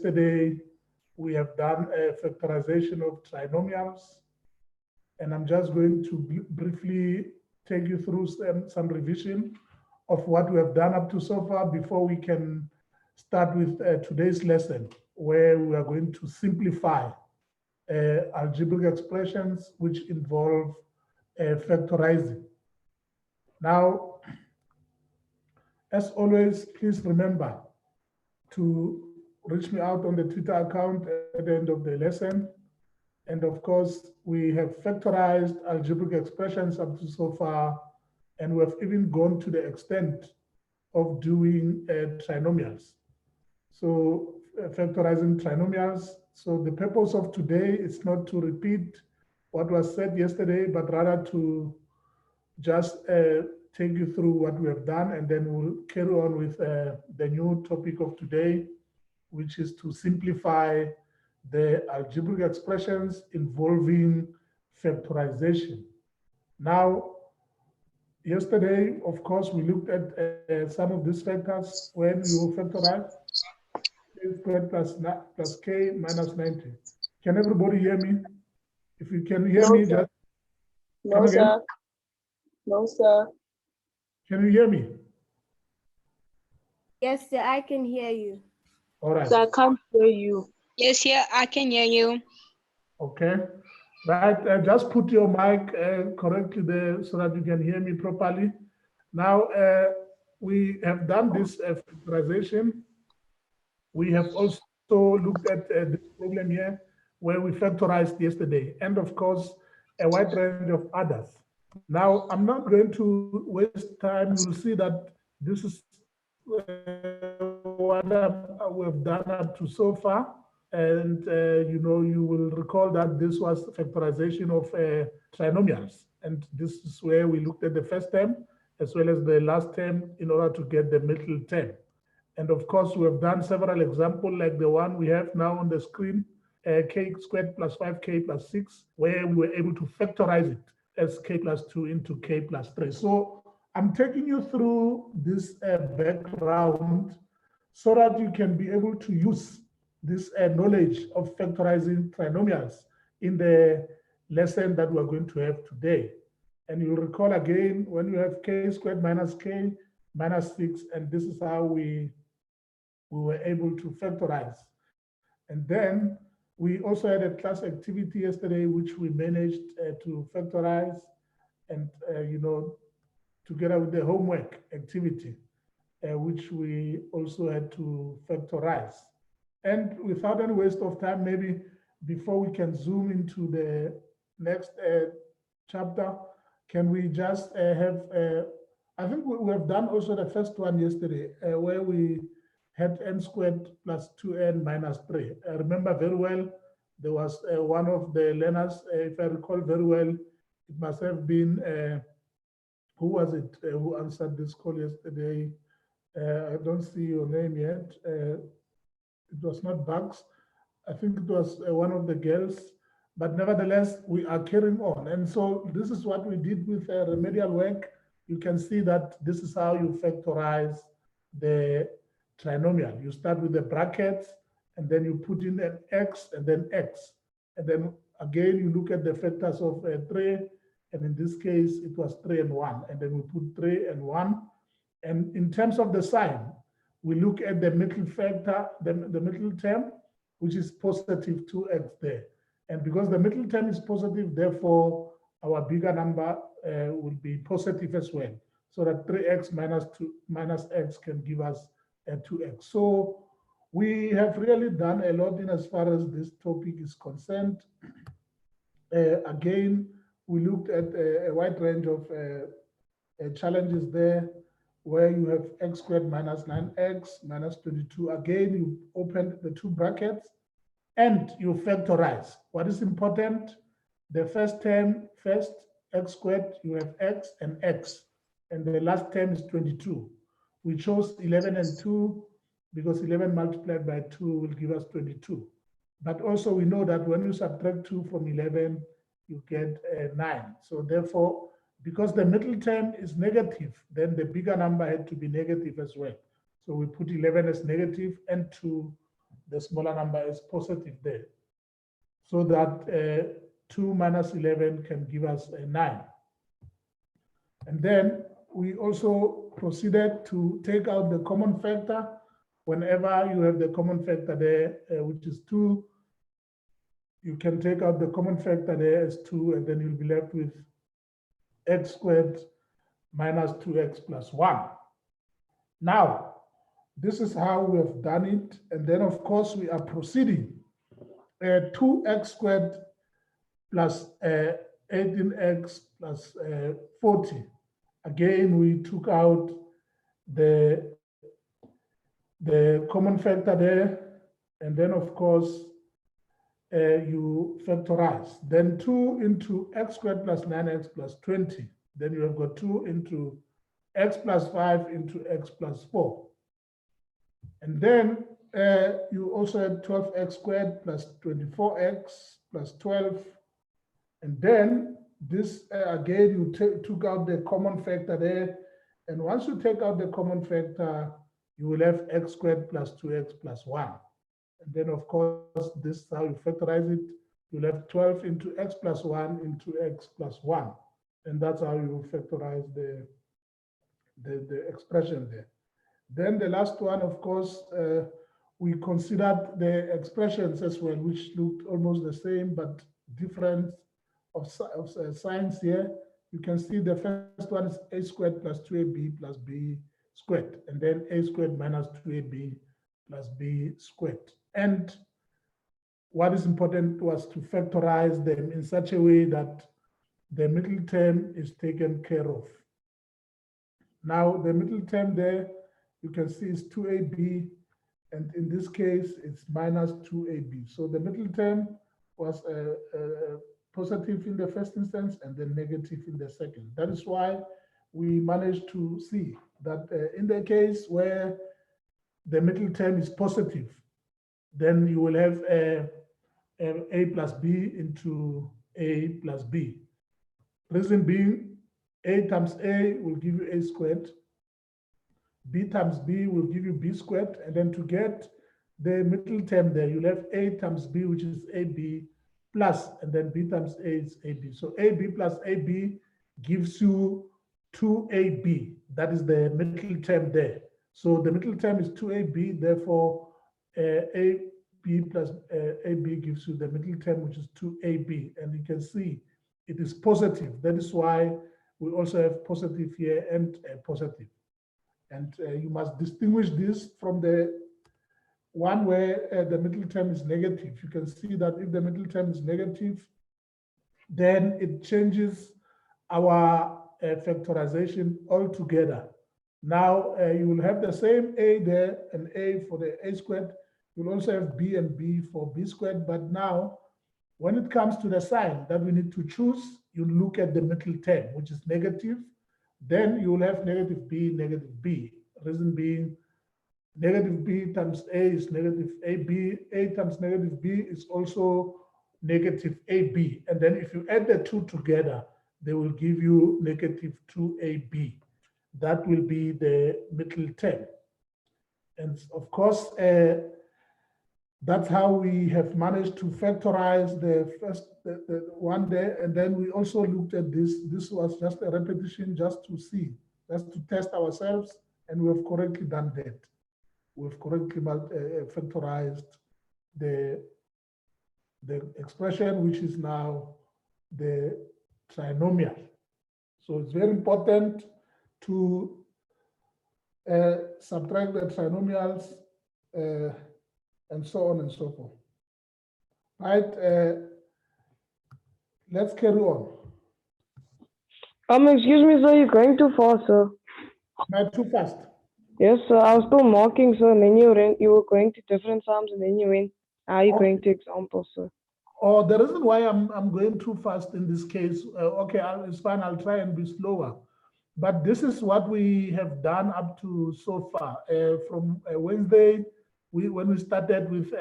yesterday, we have done a factorization of trinomials, and I'm just going to briefly take you through some revision of what we have done up to so far before we can start with today's lesson, where we are going to simplify algebraic expressions which involve factorizing. Now, as always, please remember to reach me out on the Twitter account at the end of the lesson. And of course, we have factorized algebraic expressions up to so far, and we have even gone to the extent of doing trinomials. So factorizing trinomials. So the purpose of today is not to repeat what was said yesterday, but rather to just take you through what we have done, and then we'll carry on with the new topic of today, which is to simplify the algebraic expressions involving factorization. Now, yesterday, of course, we looked at some of these factors when you factorize k squared plus k minus 90. Can everybody hear me? If you can hear me, just no, sir. No, sir. Can you hear me? Yes, sir, I can hear you. All right. So I can't hear you. Yes, yeah, I can hear you. Okay. Right. Just put your mic correctly there so that you can hear me properly. Now, we have done this factorization. We have also looked at this problem here where we factorized yesterday, and of course, a wide range of others. Now, I'm not going to waste time. You'll see that this is what we've done up to so far. And, you will recall that this was factorization of trinomials. And this is where we looked at the first term as well as the last term in order to get the middle term. And of course, we have done several examples like the one we have now on the screen, k squared plus 5k plus 6, where we were able to factorize it as k plus 2 into k plus 3. So I'm taking you through this background so that you can be able to use this knowledge of factorizing trinomials in the lesson that we're going to have today. And you'll recall again, when you have k squared minus k minus 6, and this is how we were able to factorize. And then we also had a class activity yesterday, which we managed to factorize, and together with the homework activity, which we also had to factorize. And without any waste of time, maybe before we can zoom into the next chapter, can we just have, I think we have done also the first one yesterday, where we had n squared plus 2n minus 3. I remember very well, there was one of the learners, if I recall very well, it must have been, who was it who answered this call yesterday? I don't see your name yet. It was not Bugs. I think it was one of the girls, but nevertheless, we are carrying on. And so this is what we did with remedial work. You can see that this is how you factorize the trinomial. You start with the brackets, and then you put in an x and then x. And then again, you look at the factors of 3, and in this case, it was 3 and 1. And then we put 3 and 1. And in terms of the sign, we look at the middle factor, the middle term, which is positive 2x there. And because the middle term is positive, therefore, our bigger number will be positive as well. So that 3x minus x can give us 2x. So we have really done a lot in as far as this topic is concerned. Again, we looked at a wide range of challenges there, where you have x squared minus 9x minus 22. Again, you open the two brackets and you factorize. What is important? The first term, first x squared, you have x and x. And the last term is 22. We chose 11 and 2 because 11 multiplied by 2 will give us 22. But also we know that when you subtract 2 from 11, you get 9. So therefore, because the middle term is negative, then the bigger number had to be negative as well. So we put 11 as negative and 2, the smaller number is positive there. So that 2 minus 11 can give us a 9. And then we also proceeded to take out the common factor. Whenever you have the common factor there, which is 2, you can take out the common factor there as 2, and then you'll be left with x squared minus 2x plus 1. Now, this is how we have done it. And then, of course, we are proceeding. 2x squared plus 18x plus 40. Again, we took out the common factor there. And then, of course, you factorize. Then 2 into x squared plus 9x plus 20. Then you have got 2 into x plus 5 into x plus 4. And then you also had 12x squared plus 24x plus 12. And then this, again, you took out the common factor there. And once you take out the common factor, you will have x squared plus 2x plus 1. And then, of course, this is how you factorize it. You'll have 12 into x plus 1 into x plus 1. And that's how you factorize the expression there. Then the last one, of course, we considered the expressions as well, which looked almost the same, but different of signs here. You can see the first one is a squared plus 2ab plus b squared, and then a squared minus 2ab plus b squared. And what is important was to factorize them in such a way that the middle term is taken care of. Now, the middle term there, you can see is 2ab, and in this case, it's minus 2ab. So the middle term was positive in the first instance and then negative in the second. That is why we managed to see that in the case where the middle term is positive, then you will have a plus b into a plus b. Reason being, a times a will give you a squared, b times b will give you b squared, and then to get the middle term there, you'll have a times b, which is ab, plus, and then b times a is ab. So ab plus ab gives you 2ab. That is the middle term there. So the middle term is 2ab, therefore ab plus ab gives you the middle term, which is 2ab. And you can see it is positive. That is why we also have positive here and positive. And you must distinguish this from the one where the middle term is negative. You can see that if the middle term is negative, then it changes our factorization altogether. Now you will have the same a there, and a for the a squared. You'll also have b and b for b squared. But now, when it comes to the sign that we need to choose, you look at the middle term, which is negative. Then you will have negative b. Reason being, negative b times a is negative ab. A times negative b is also negative ab. And then if you add the two together, they will give you negative 2ab. That will be the middle term. And of course, that's how we have managed to factorize the first the one there. And then we also looked at this. This was just a repetition just to see, just to test ourselves. And we have correctly done that. We've correctly factorized the expression, which is now the trinomial. So it's very important to subtract the trinomials and so on and so forth. Right? Let's carry on. Excuse me, sir, you're going too fast, sir. Not too fast. Yes, sir, I was still marking, sir, and then you were going to different sums, and then you went, now you're going to examples, sir. Oh, the reason why I'm going too fast in this case, okay, it's fine, I'll try and be slower. But this is what we have done up to so far. From Wednesday, when we started with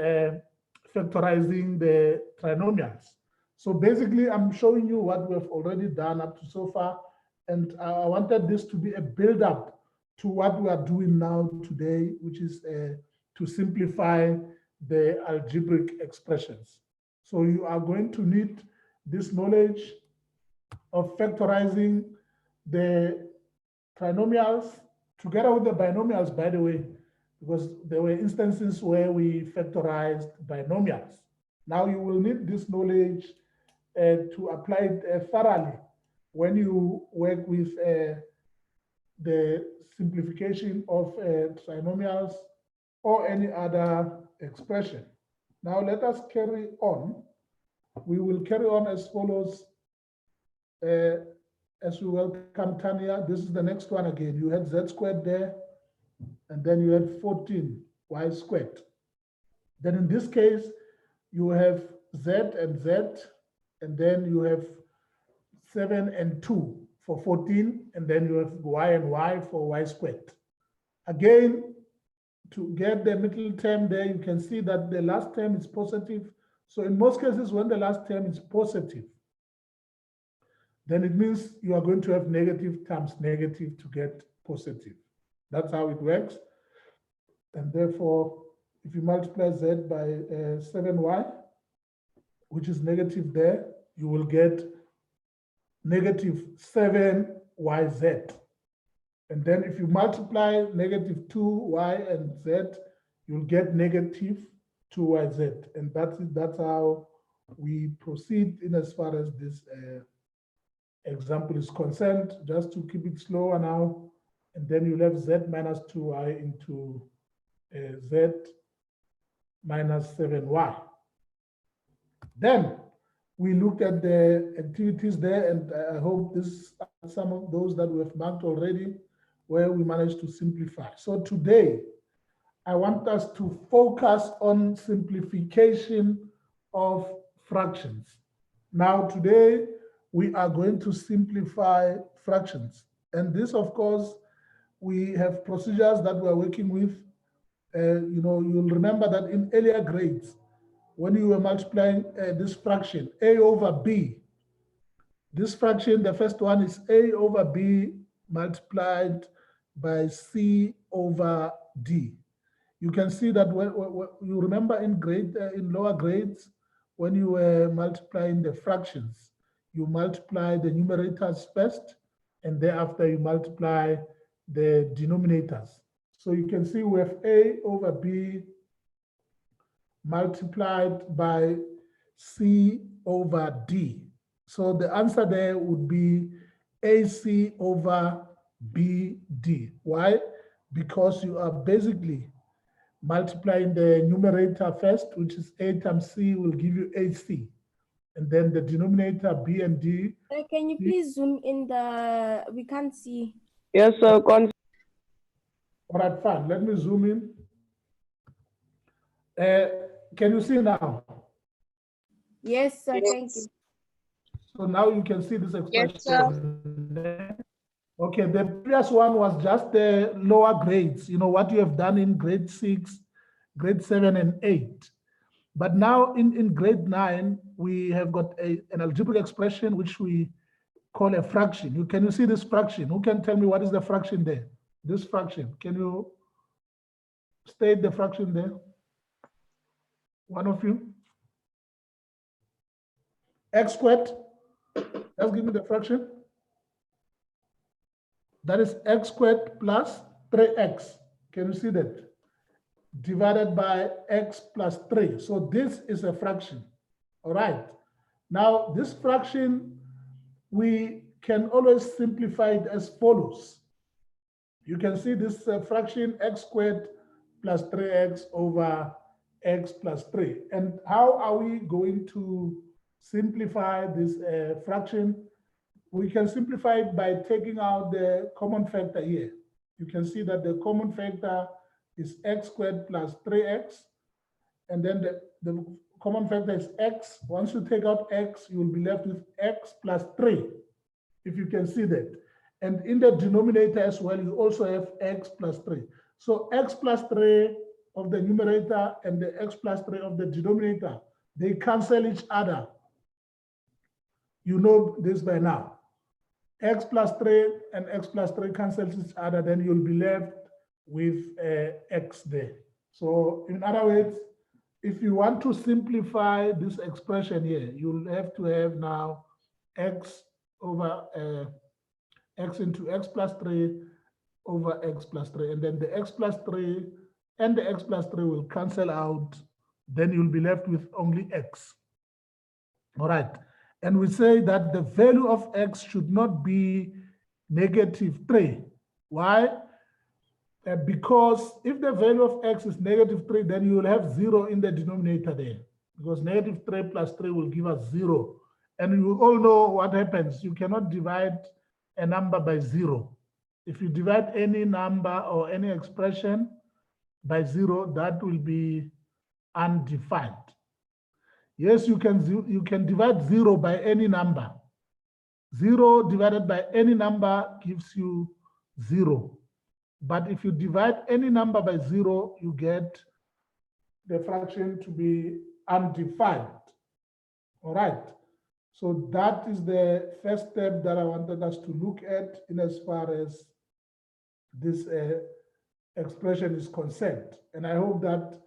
factorizing the trinomials. So basically, I'm showing you what we have already done up to so far. And I wanted this to be a build-up to what we are doing now today, which is to simplify the algebraic expressions. So you are going to need this knowledge of factorizing the trinomials together with the binomials, by the way, because there were instances where we factorized binomials. Now you will need this knowledge to apply it thoroughly when you work with the simplification of trinomials or any other expression. Now let us carry on. We will carry on as follows. As we welcome Tanya, this is the next one again. You had z squared there, and then you had 14y squared. Then in this case, you have z and z, and then you have 7 and 2 for 14, and then you have y and y for y squared. Again, to get the middle term there, you can see that the last term is positive. So in most cases, when the last term is positive, then it means you are going to have negative times negative to get positive. That's how it works. And therefore, if you multiply z by 7y, which is negative there, you will get negative 7yz. And then if you multiply negative 2y and z, you'll get negative 2yz. And that's how we proceed in as far as this example is concerned, just to keep it slower now. And then you'll have z minus 2y into z minus 7y. Then we looked at the activities there, and I hope this are some of those that we have marked already, where we managed to simplify. So today, I want us to focus on simplification of fractions. Now today, we are going to simplify fractions. And this, of course, we have procedures that we're working with. You'll remember that in earlier grades, when you were multiplying this fraction, a over b, this fraction, the first one is a over b multiplied by c over d. You can see that when you remember in lower grades, when you were multiplying the fractions, you multiply the numerators first, and thereafter you multiply the denominators. So you can see we have a over b multiplied by c over d. So the answer there would be ac over bd. Why? Because you are basically multiplying the numerator first, which is a times c will give you ac. And then the denominator b and d. Can you please zoom in we can't see. Yes, sir. All right, fine. Let me zoom in. Can you see now? Yes, sir. Thank you. So now you can see this expression. Yes, sir. Okay, the previous one was just the lower grades, what you have done in grade 6, grade 7, and 8. But now in grade 9, we have got an algebraic expression which we call a fraction. Can you see this fraction? Who can tell me what is the fraction there? This fraction. Can you state the fraction there? One of you? X squared. Just give me the fraction. That is x squared plus 3x. Can you see that? Divided by x plus 3. So this is a fraction. All right. Now, this fraction, we can always simplify it as follows. You can see this fraction x squared plus 3x over x plus 3. And how are we going to simplify this fraction? We can simplify it by taking out the common factor here. You can see that the common factor is x squared plus 3x. And then the common factor is x. Once you take out x, you will be left with x plus 3, if you can see that. And in the denominator as well, you also have x plus 3. So x plus 3 of the numerator and the x plus 3 of the denominator, they cancel each other. You know this by now. X plus 3 and x plus 3 cancels each other, then you'll be left with x there. So in other words, if you want to simplify this expression here, you'll have to have now x over x into x plus 3 over x plus 3, and then the x plus 3 and the x plus 3 will cancel out. Then you'll be left with only x. All right. And we say that the value of x should not be -3. Why? Because if the value of x is -3, then you will have 0 in the denominator there, because -3 plus 3 will give us 0. And you all know what happens. You cannot divide a number by 0. If you divide any number or any expression by 0, that will be undefined. Yes, you can divide 0 by any number. 0 divided by any number gives you 0. But if you divide any number by 0, you get the fraction to be undefined. All right. So that is the first step that I wanted us to look at in as far as this expression is concerned. And I hope that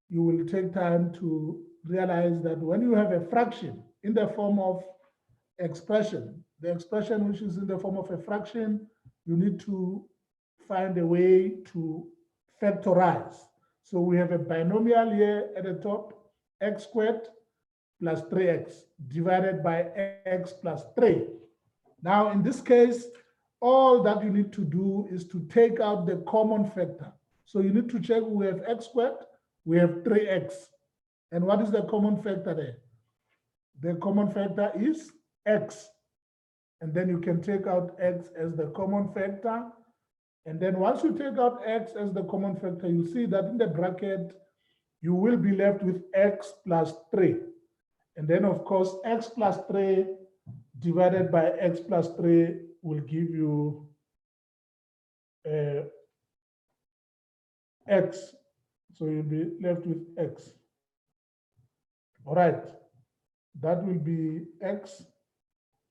you will take time to realize that when you have a fraction in the form of expression, the expression which is in the form of a fraction, you need to find a way to factorize. So we have a binomial here at the top, x squared plus 3x divided by x plus 3. Now, in this case, all that you need to do is to take out the common factor. So you need to check, we have x squared, we have 3x. And what is the common factor there? The common factor is x. And then you can take out x as the common factor. And then once you take out x as the common factor, you see that in the bracket, you will be left with x plus 3. And then, of course, x plus 3 divided by x plus 3 will give you x. So you'll be left with x. All right. That will be x.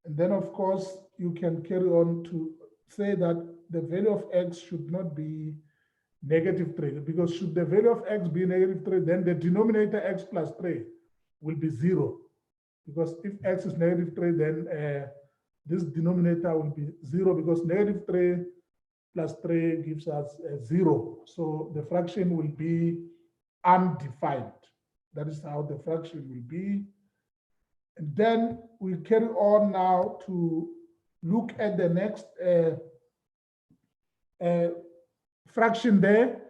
And then, of course, you can carry on to say that the value of x should not be -3, because should the value of x be -3, then the denominator x plus 3 will be 0. Because if x is -3, then this denominator will be 0, because -3 plus 3 gives us 0. So the fraction will be undefined. That is how the fraction will be. And then we carry on now to look at the next fraction there.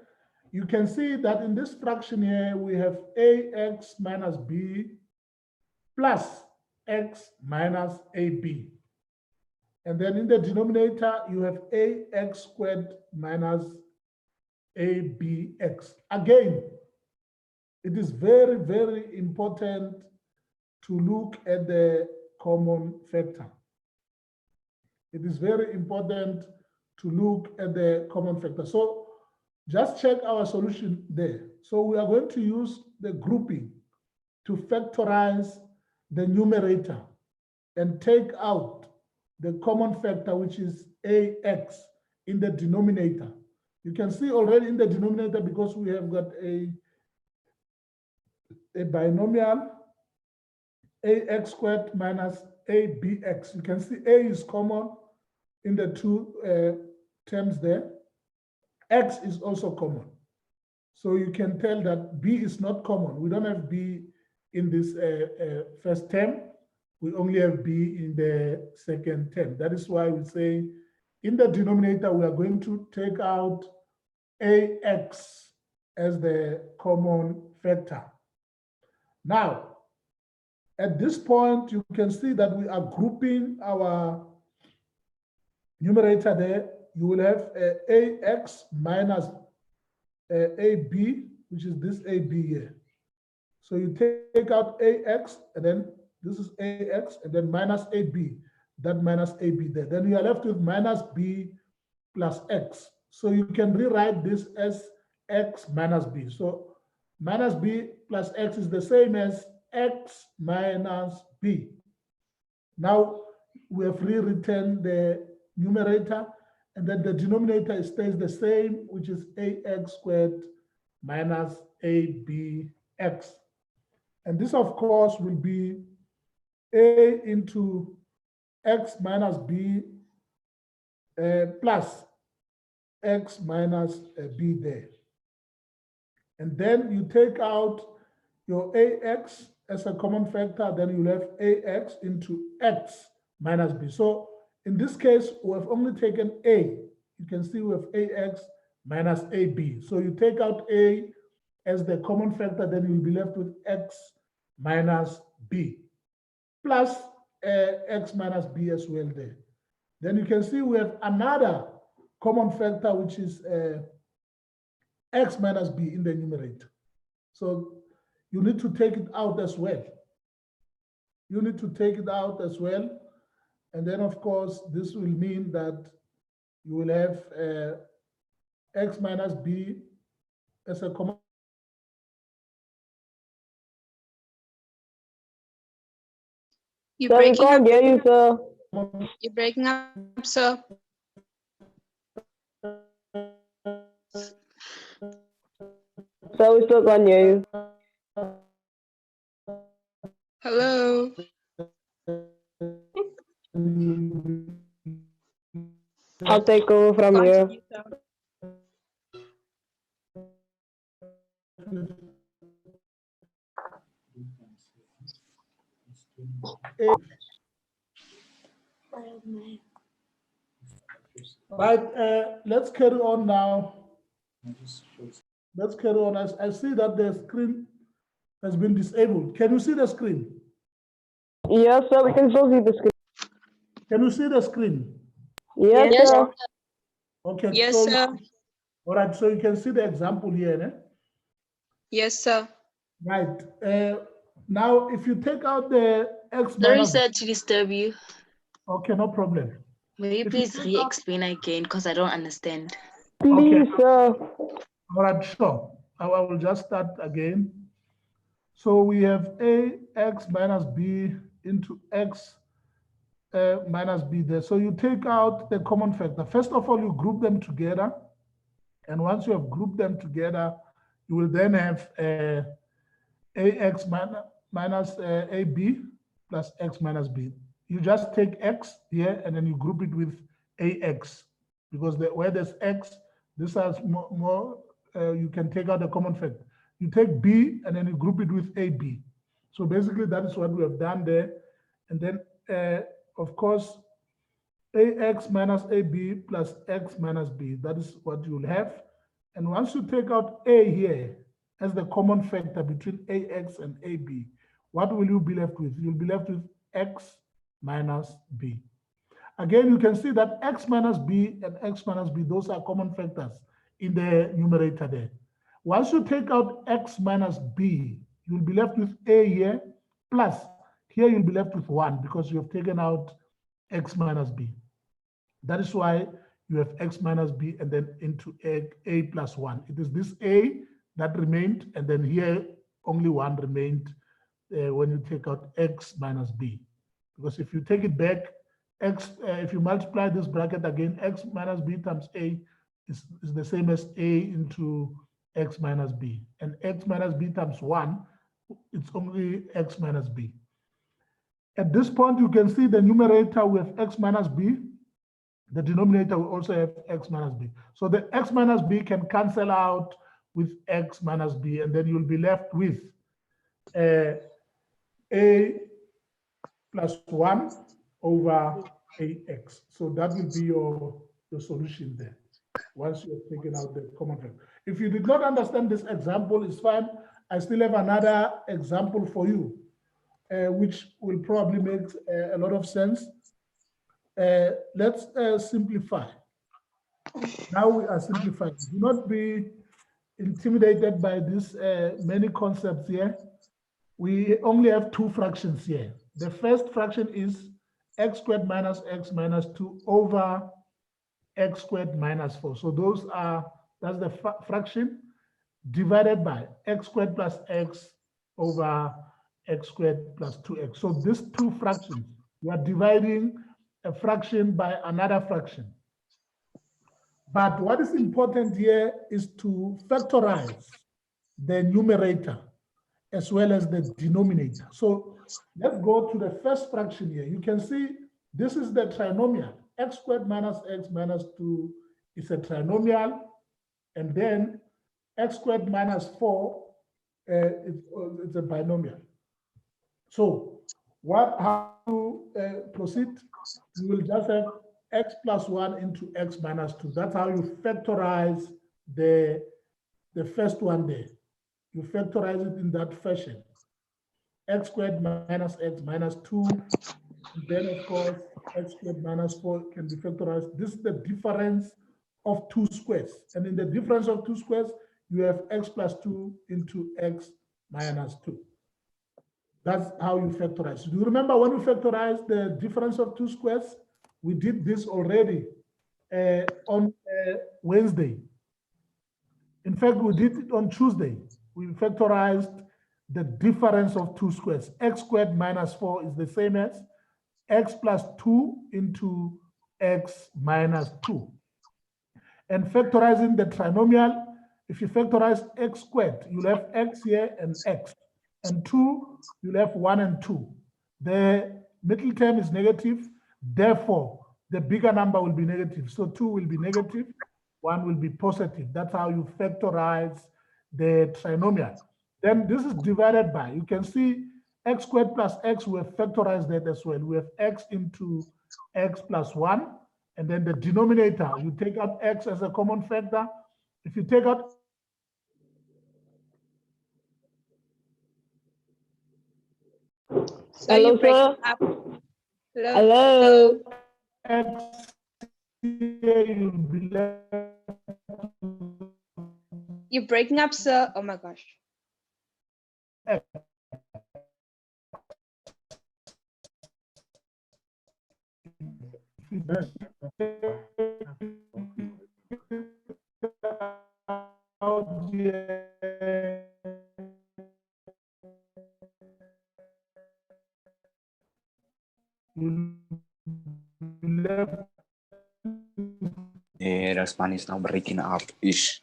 You can see that in this fraction here, we have ax minus b plus x minus ab. And then in the denominator, you have ax squared minus abx. Again, it is very, very important to look at the common factor. It is very important to look at the common factor. So just check our solution there. So we are going to use the grouping to factorize the numerator and take out the common factor, which is ax, in the denominator. You can see already in the denominator, because we have got a binomial, ax squared minus abx. You can see a is common in the two terms there. X is also common. So you can tell that b is not common. We don't have b in this first term. We only have b in the second term. That is why we say in the denominator, we are going to take out ax as the common factor. Now, at this point, you can see that we are grouping our numerator there. You will have ax minus ab, which is this ab here. So you take out ax, and then this is ax, and then minus ab, that minus ab there. Then you are left with minus b plus x. So you can rewrite this as x minus b. So minus b plus x is the same as x minus b. Now we have rewritten the numerator, and then the denominator stays the same, which is ax squared minus abx. And this, of course, will be A into X minus B plus X minus B there. And then you take out your AX as a common factor, then you have AX into X minus B. So in this case, we have only taken A. You can see we have AX minus AB. So you take out A as the common factor, then you'll be left with X minus B plus X minus B as well there. Then you can see we have another common factor, which is X minus B in the numerator. So you need to take it out as well. You need to take it out as well. And then, of course, this will mean that you will have X minus B as a common. You're Sir, we breaking can't up. hear you, sir. You're breaking up, sir. Sir, we still can't hear you. Hello. I'll take over from here. Continue, sir. Right, let's carry on now. Let's carry on. I see that the screen has been disabled. Can you see the screen? Yes, sir, we can still see the screen. Can you see the screen? Yes, Yes, sir. Okay. Yes, so, sir. All right, so you can see the example here. Eh? Yes, sir. Right. Now, if you take out the X Sorry, minus, sir, to disturb you. okay, no problem. May you If please take out- re-explain again because I don't understand. Please, sir. All right, sure. I will just start again. So we have AX minus B into X minus B there. So you take out the common factor. First of all, you group them together. And once you have grouped them together, you will then have AX minus AB plus X minus B. You just take X here and then you group it with AX because where there's X, this has more you can take out the common factor. You take B and then you group it with AB. So basically that is what we have done there. And then of course, AX minus AB plus X minus B, that is what you will have. And once you take out A here as the common factor between AX and AB, what will you be left with? You'll be left with X minus B. Again, you can see that X minus B and X minus B, those are common factors in the numerator there. Once you take out X minus B, you'll be left with A here, plus here you'll be left with 1 because you have taken out X minus B. That is why you have X minus B and then into A plus 1. It is this A that remained, and then here only 1 remained when you take out X minus B. Because if you take it back, X, if you multiply this bracket again, X minus B times A is the same as A into X minus B. And X minus B times 1, it's only X minus B. At this point, you can see the numerator with X minus B. The denominator will also have X minus B. So the X minus B can cancel out with X minus B, and then you'll be left with A plus 1 over AX. So that will be your solution there, once you have taken out the common factor. If you did not understand this example, it's fine. I still have another example for you, which will probably make a lot of sense. Let's simplify. Now we are simplifying. Do not be intimidated by these many concepts here. We only have 2 fractions here. The first fraction is x squared minus x minus 2 over x squared minus 4. So that's the fraction divided by x squared plus x over x squared plus 2x. So these 2 fractions, we are dividing a fraction by another fraction. But what is important here is to factorize the numerator as well as the denominator. So let's go to the first fraction here. You can see this is the trinomial. X squared minus x minus 2 is a trinomial. And then x squared minus 4 it's a binomial. So how to proceed? You will just have x plus 1 into x minus 2. That's how you factorize the first one there. You factorize it in that fashion. X squared minus x minus 2. And then, of course, x squared minus 4 can be factorized. This is the difference of two squares. And in the difference of two squares, you have x plus 2 into x minus 2. That's how you factorize. Do you remember when we factorized the difference of two squares? We did this already on Wednesday. In fact, we did it on Tuesday. We factorized the difference of two squares. X squared minus 4 is the same as x plus 2 into x minus 2. And factorizing the trinomial, if you factorize x squared, you'll have x here and x. And 2, you'll have 1 and 2. The middle term is negative, therefore, the bigger number will be negative. So 2 will be negative, 1 will be positive. That's how you factorize the trinomial. Then this is divided by, you can see x squared plus x, we have factorized that as well. We have x into x plus 1, and then the denominator, you take out x as a common factor. If you take out So Hello, you break sir. up. Hello. Hello. x here, you'll be left. You're breaking up, sir. Oh my gosh. Yeah, the span is now breaking up. Ish.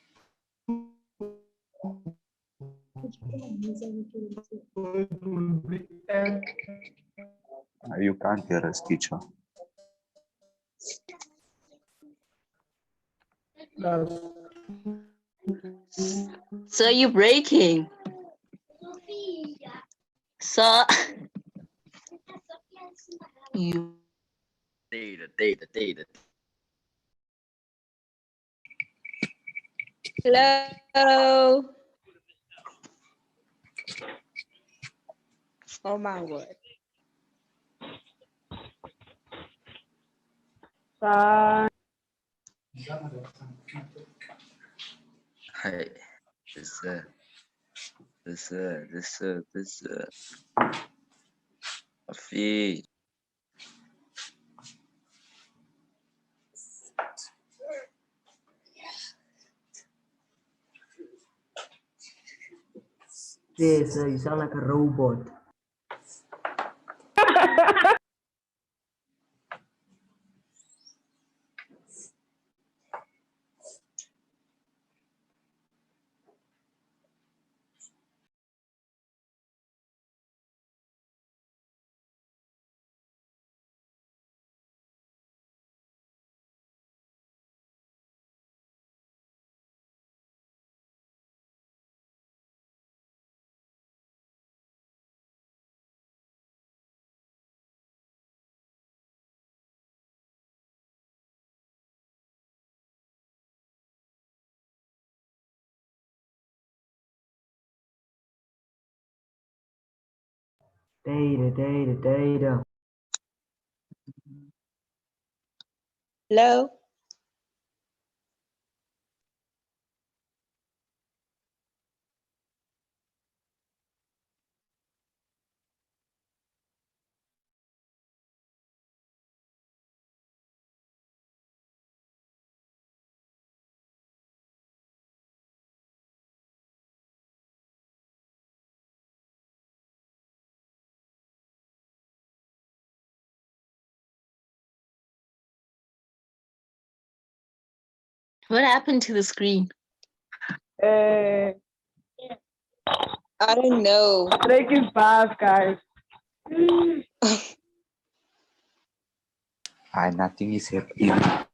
You can't hear us, teacher. So you're breaking. So you data. Hello. Oh my word. Bye. Hey, this Afi. Yes, you sound like a robot. Data. Hello. what happened to the screen? I don't know. Break is fast, guys. Nothing is happening.